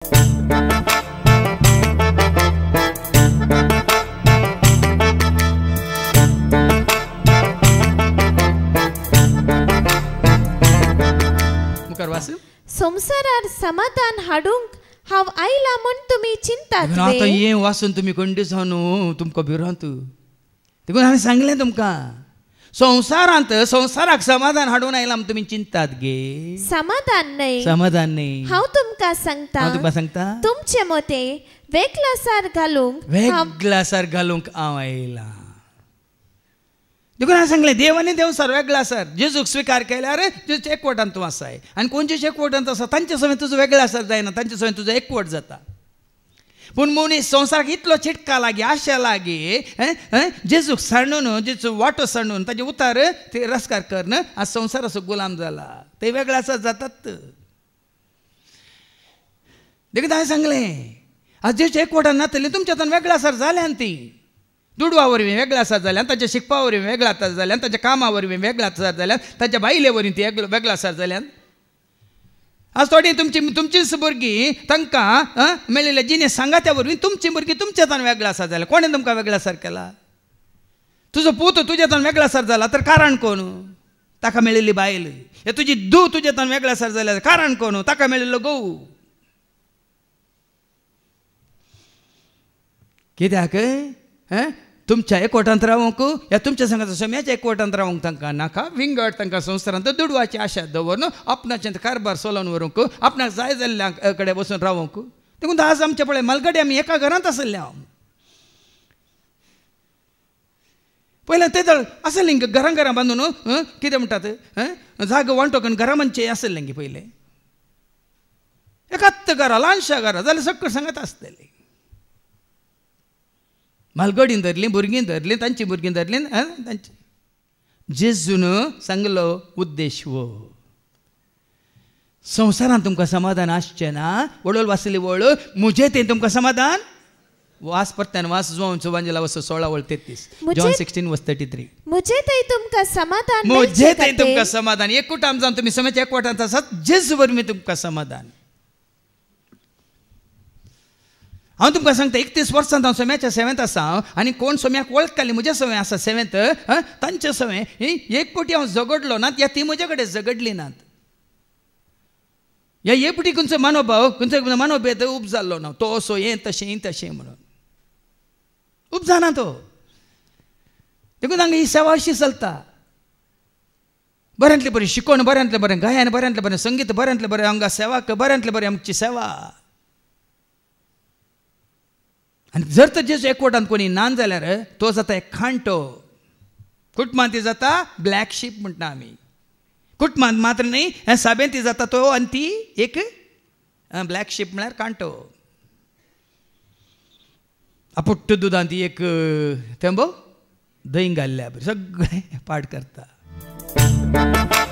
संसारार समाधान हाडूंक हांव आयला म्हूण तुमी चिंतात आता हे वाचून तुमी खंडीस न्हू तुमकां भिरांत देखून हांवें सांगलें तुमकां संसाराक समाधान हाडून आयला म्हूण तुमी चिंतात गे समाधान न्हय हांव तुमकां सांगता तुमचे मते वेगळासार घालूंक हांव आयला देखून हांवें सांगलें देवानी देंवसार वेगळा आसार जेजूक स्विकार केल्यार जेजूच्या एकवटान तूं आसाय आनी कोणच्या एकवटांत आसा तांचे समेत तुजो वेगळा आसार जायना तांचे समेत तुजो एकवट जाता पूण मनीस संवसाराक इतलो चिटका लागी आशा लागी जेजूक सांडून जेजू वाटो सांडून ताचे उतार तिरस्कार करन आज संवसाराचो गुलाम जाला ते वेगळा आसार जातात देखून हांवें सांगलें आज जेजूच्या एकवटान नातली तुमच्यातून वेगळा आसार जाल्यान ती दुडवा वरवीं वेगळा आसार जाल्यान ताच्या शिकपा वरवीं वेगळा आसार जाल्यान ताच्या कामा वरवीं वेगळा आसार जाल्यान ताच्या बायले वरवीं ती वेगळा आसार जाल्यान आज थोडी तुमचीच भुरगीं तांकां मेळिल्ल्या जिने सांगात्या वरवीं तुमची भुरगीं तुमच्यातून वेगळा आसार जाल्या कोणें तुमकां वेगळा आसार केला तुजो पूत तुज्यातून वेगळा आसार जाला तर कारण कोण ताका मेळिल्ली बायल हे तुजी धूव तुज्यातून वेगळा आसार जाल्यार कारण कोण ताका मेळिल्लो घोव कित्याक तुमच्या एकवटांत रावूंक या तुमच्या संघाचो सम्याच्या एकवटांत रावूंक तांकां नाका विंगड तांकां संवसारांत दुडवाची आशा दवरून आपणाचें कारभार चलोवन व्हरूंक आपणाक जाय जाल्ल्या कडेन बसून रावूंक देखून आज आमचे पळय मलगडे आमी एका घरांत आसले हांव पयलें तेदळ आसलें घरां बांदून कितें म्हणटात जागो वांटो करून घरा मनचे आसलें गे पयलें एकाच घरा ल्हानशा घरा जाल्यार सकयल सांगत आसतलें मालगडीन धरलीं भुरगीं धरलीं तांची भुरगीं धरलीं तांची जेजून सांगलो उद्देश वो संवसारांत तुमकां समाधान आसचें ना वडोल वाचली वळ मुझे तें तुमकां समाधान वास परत्यान वास जोंचो वांजेला वस 16:33 जॉन 16:33 मुझे तें तुमकां समाधान एकूटान जावन तुमी समाजाच्या एकवटांत आसात जेजू वरवीं तुमकां समाधान हांव तुमकां सांगता 31 वर्सांत हांव सोम्याच्या सेवेंत आसा आनी कोण सोम्याक वळखताली म्हजे सवय आसा सेवेंत तांचे सवय एक पटी हांव झगडलो नात या ती म्हजे कडेन झगडली नात ह्या एकपटी खंयचो मनोभेद उब जाल्लो ना तो असो हें तशें म्हणून उब जाना तो देखून हांगा ही सेवा अशी चलता बऱ्यांतले बरें शिकोवण बऱ्यांतले बरें गायन बऱ्यांतले बरें संगीत बऱ्यांतले बरें हांगा सेवा बऱ्यांतले बरें आमची सेवा आनी जर तर जेजू एकवटांत कोणी नान जाल्यार तो जाता एक खांटो कुटमांती जाता ब्लॅक शीप म्हणटा आमी कुटमांत मात्र न्ही साबेंती जाता तो आनी ती एक ब्लॅक शीप म्हळ्यार कांटो आपुट्ट दुदान ती एक थेंबो दही घाल्ल्या सगळें पाड करता